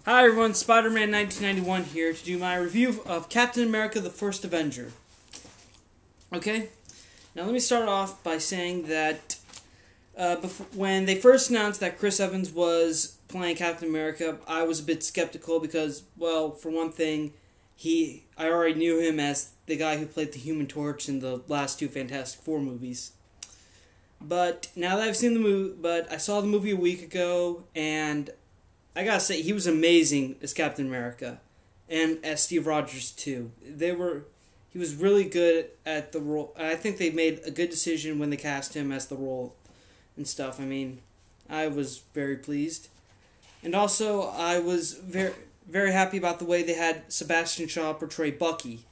Hi everyone, Spider-Man 1991 here to do my review of Captain America the First Avenger. Okay, now let me start off by saying that when they first announced that Chris Evans was playing Captain America, I was a bit skeptical because, well, for one thing, I already knew him as the guy who played the Human Torch in the last two Fantastic Four movies. But now that I've seen the movie, I saw the movie a week ago, and I gotta say, he was amazing as Captain America, and as Steve Rogers too. He was really good at the role. I think they made a good decision when they cast him as the role and stuff. I mean, I was very pleased, and also I was very, very happy about the way they had Sebastian Shaw portray Bucky.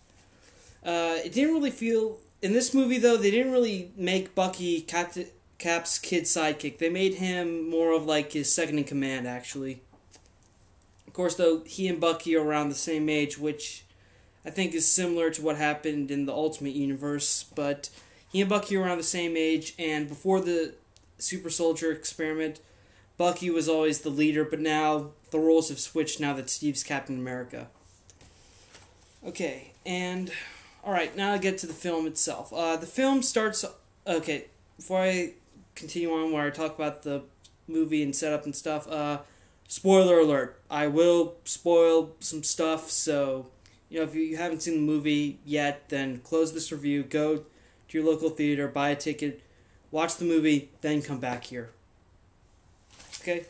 It didn't really feel in this movie though. They didn't really make Bucky Cap's kid sidekick. They made him more of like his second in command, actually. Of course, though, he and Bucky are around the same age, which I think is similar to what happened in the Ultimate Universe, but he and Bucky are around the same age, and before the Super Soldier experiment, Bucky was always the leader, but now the roles have switched now that Steve's Captain America. Okay, and alright, now I get to the film itself. The film starts... Okay, before I continue on where I talk about the movie and setup and stuff, spoiler alert. I will spoil some stuff, so, if you haven't seen the movie yet, then close this review, go to your local theater, buy a ticket, watch the movie, then come back here. Okay?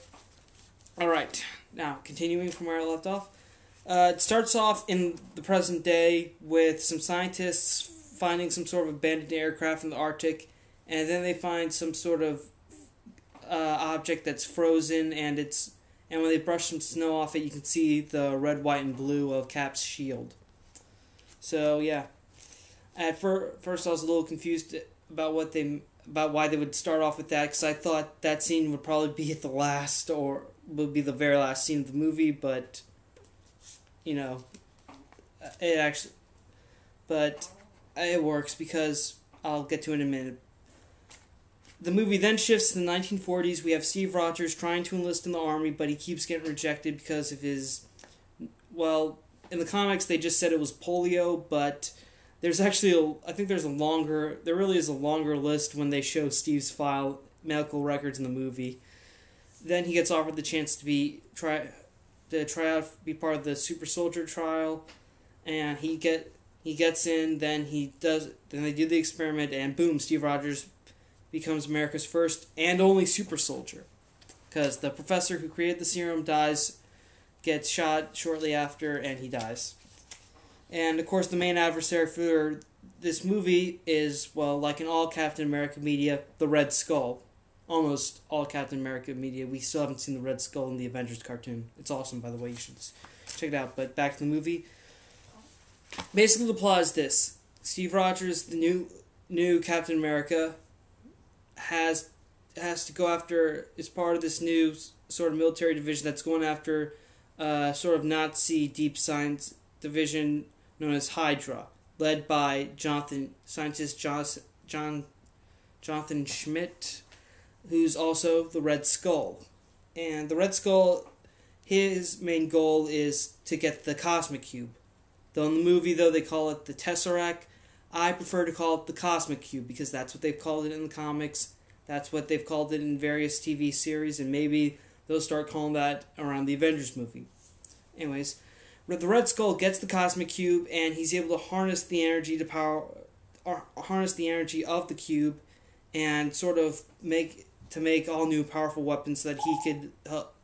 Alright, now, continuing from where I left off. It starts off in the present day with some scientists finding some sort of abandoned aircraft in the Arctic, and then they find some sort of object that's frozen, and when they brush some snow off it, you can see the red, white, and blue of Cap's shield. So yeah, at first I was a little confused about why they would start off with that, because I thought that scene would probably be at the last, or would be the very last scene of the movie. But it works because I'll get to it in a minute. The movie then shifts to the 1940s. We have Steve Rogers trying to enlist in the army, but he keeps getting rejected because of his... Well, in the comics they just said it was polio, but there's actually there really is a longer list when they show Steve's medical records in the movie. Then he gets offered the chance to try out, be part of the Super Soldier trial, and he gets in. Then they do the experiment, and boom, Steve Rogers becomes America's first and only super soldier. Because the professor who created the serum gets shot shortly after, and he dies. And, of course, the main adversary for this movie is, well, like in all Captain America media, the Red Skull. Almost all Captain America media. We still haven't seen the Red Skull in the Avengers cartoon. It's awesome, by the way. You should check it out. But back to the movie. Basically, the plot is this. Steve Rogers, the new Captain America, has to go after, is part of this new sort of military division that's going after sort of Nazi deep science division known as Hydra, led by scientist Jonathan Schmidt, who's also the Red Skull. And the Red Skull, his main goal is to get the Cosmic Cube. Though in the movie, they call it the Tesseract. I prefer to call it the Cosmic Cube because that's what they've called it in the comics. That's what they've called it in various TV series, and maybe they'll start calling that around the Avengers movie. Anyways, the Red Skull gets the Cosmic Cube, and he's able to harness the energy of the cube, and sort of make all new powerful weapons so that he could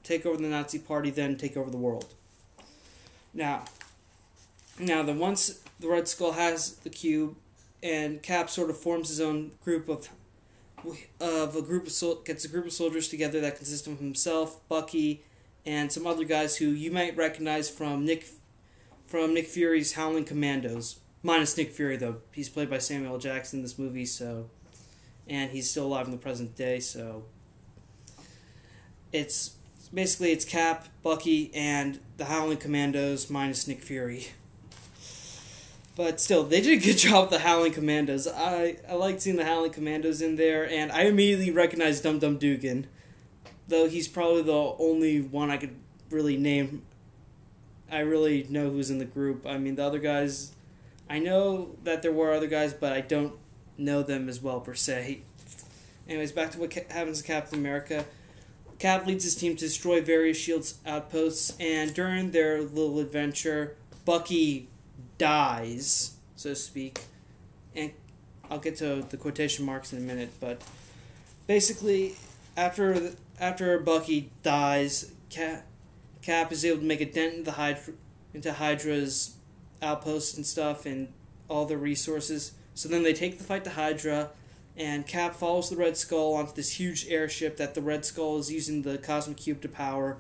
take over the Nazi Party, then take over the world. Now then, once the Red Skull has the cube, and Cap sort of forms his own group gets a group of soldiers together that consist of himself, Bucky, and some other guys who you might recognize from Nick Fury's Howling Commandos. Minus Nick Fury, though. He's played by Samuel L. Jackson in this movie, and he's still alive in the present day, so it's Cap, Bucky, and the Howling Commandos minus Nick Fury. But still, they did a good job with the Howling Commandos. I liked seeing the Howling Commandos in there, and I immediately recognized Dum Dum Dugan. Though he's probably the only one I could really name I really know who's in the group. I mean, the other guys, I know that there were other guys, but I don't know them as well per se. Anyways, back to what happens to Captain America. Cap leads his team to destroy various Shield's outposts, and during their little adventure, Bucky dies, so to speak. And I'll get to the quotation marks in a minute, but basically, after Bucky dies, Cap is able to make a dent into Hydra's outposts and stuff and all their resources. So then they take the fight to Hydra, and Cap follows the Red Skull onto this huge airship that the Red Skull is using the Cosmic Cube to power,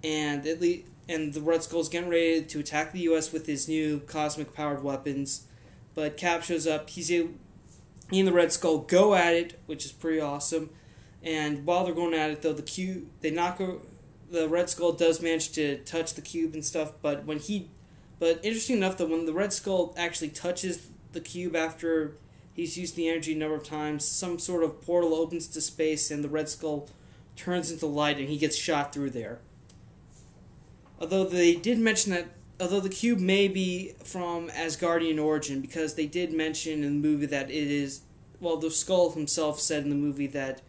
and the Red Skull is getting ready to attack the U.S. with his new cosmic-powered weapons. But Cap shows up. He and the Red Skull go at it, which is pretty awesome. And while they're going at it, though, the Red Skull does manage to touch the cube and stuff. But interesting enough, that when the Red Skull actually touches the cube after he's used the energy a number of times, some sort of portal opens to space, and the Red Skull turns into light, and he gets shot through there. Although they did mention that, although the cube may be from Asgardian origin, because they did mention in the movie that it is, well, the Skull himself said in the movie that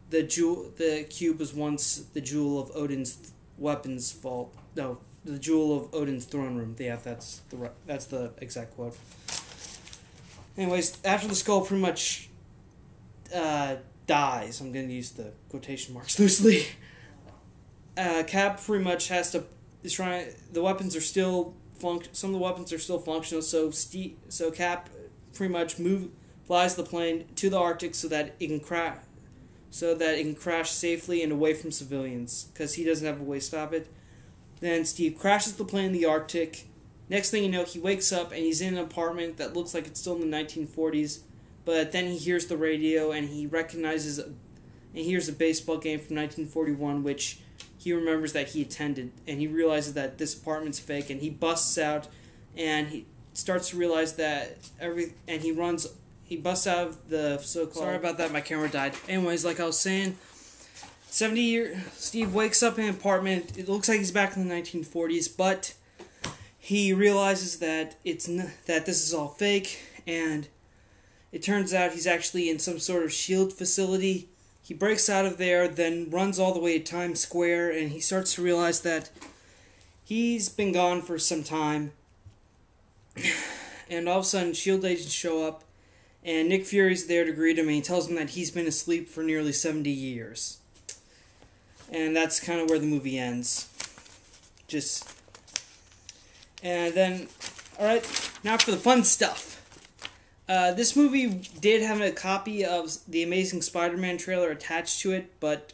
the cube was once the jewel of Odin's weapons vault. No, the jewel of Odin's throne room. Yeah, that's the exact quote. Anyways, after the Skull pretty much dies, I'm going to use the quotation marks loosely. Cap pretty much has to the weapons are still some of the weapons are still functional. So Cap pretty much flies the plane to the Arctic so that it can crash safely and away from civilians, because he doesn't have a way to stop it. Then Steve crashes the plane in the Arctic. Next thing you know, he wakes up and he's in an apartment that looks like it's still in the 1940s. But then he hears the radio and he hears a baseball game from 1941, which he remembers that he attended. And he realizes that this apartment's fake, and he busts out and he starts to realize that he busts out of the so-called... Sorry about that, my camera died. Anyways, like I was saying, Steve wakes up in an apartment. It looks like he's back in the 1940s, but he realizes that that this is all fake, and it turns out he's actually in some sort of SHIELD facility. He breaks out of there, then runs all the way to Times Square, and he starts to realize that he's been gone for some time. And all of a sudden, SHIELD agents show up, and Nick Fury's there to greet him, and he tells him that he's been asleep for nearly 70 years. And that's kind of where the movie ends. And then, alright, now for the fun stuff. This movie did have a copy of the Amazing Spider-Man trailer attached to it, but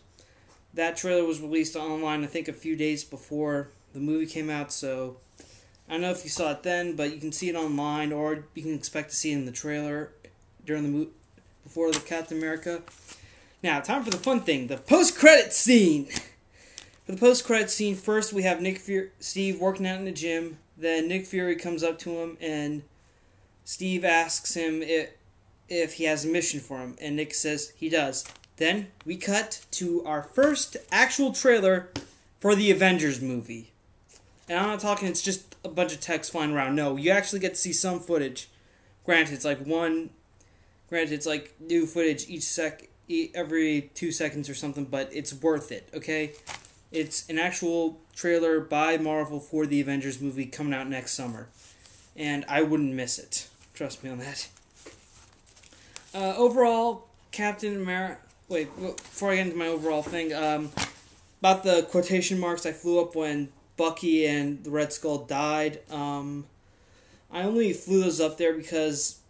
that trailer was released online, I think, a few days before the movie came out, so I don't know if you saw it then, but you can see it online, or you can expect to see it in the trailer before the Captain America. Now, time for the fun thing, the post-credits scene. For the post-credits scene, first we have Steve working out in the gym. Then Nick Fury comes up to him, and Steve asks him if he has a mission for him, and Nick says he does. Then we cut to our first actual trailer for the Avengers movie. And I'm not talking it's just a bunch of text flying around. No, you actually get to see some footage. Granted, it's like new footage every 2 seconds or something, but it's worth it, okay? It's an actual trailer by Marvel for the Avengers movie coming out next summer. And I wouldn't miss it. Trust me on that. Overall, Captain America... Wait, before I get into my overall thing, about the quotation marks I flew up when Bucky and the Red Skull died, I only flew those up there because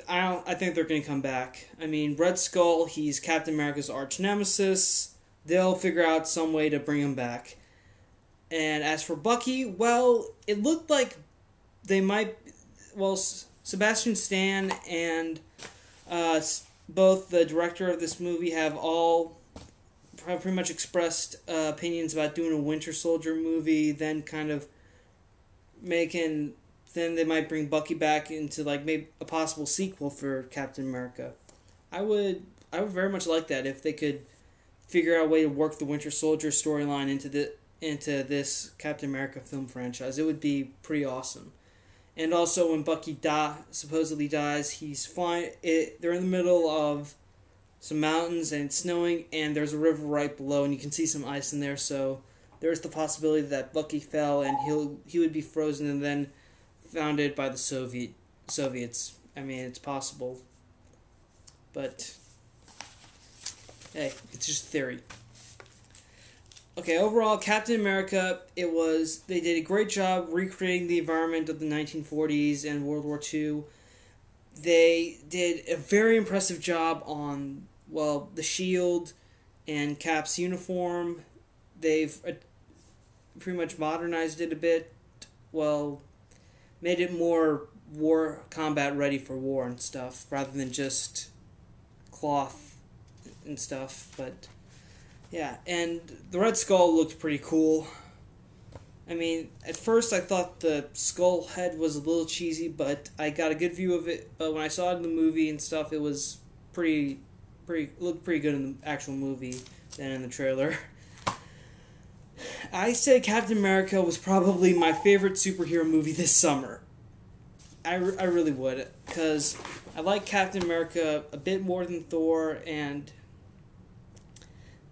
I think they're going to come back. I mean, Red Skull, he's Captain America's arch nemesis. They'll figure out some way to bring him back. And as for Bucky, well, it looked like they might... Well, Sebastian Stan and both the director of this movie have pretty much expressed opinions about doing a Winter Soldier movie, then kind of then they might bring Bucky back into like maybe a possible sequel for Captain America. I would very much like that if they could figure out a way to work the Winter Soldier storyline into this Captain America film franchise. It would be pretty awesome. And also, when Bucky supposedly dies, he's fine. They're in the middle of some mountains and it's snowing, and there's a river right below, and you can see some ice in there. So there's the possibility that Bucky fell and he would be frozen and then founded by the Soviets. I mean, it's possible, but hey, it's just theory. Okay, overall, Captain America, they did a great job recreating the environment of the 1940s and World War II. They did a very impressive job on, well, the shield and Cap's uniform. They've pretty much modernized it a bit. Well, made it more combat ready for war and stuff, rather than just cloth and stuff, but yeah, and the Red Skull looked pretty cool. I mean, at first I thought the skull head was a little cheesy, but I got a good view of it. But when I saw it in the movie and stuff, it was looked pretty good in the actual movie than in the trailer. I say Captain America was probably my favorite superhero movie this summer. I really would, because I like Captain America a bit more than Thor, and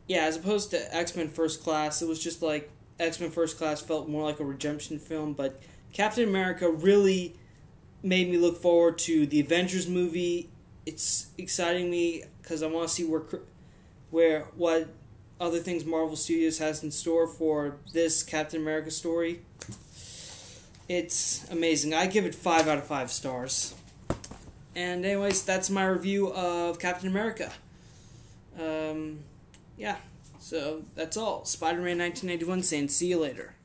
yeah, as opposed to X-Men First Class, it was just like X-Men First Class felt more like a redemption film, but Captain America really made me look forward to the Avengers movie. It's exciting me because I want to see what other things Marvel Studios has in store for this Captain America story. It's amazing. I give it 5 out of 5 stars. And anyways, that's my review of Captain America. Yeah, so that's all. Spider-Man 1991 saying see you later.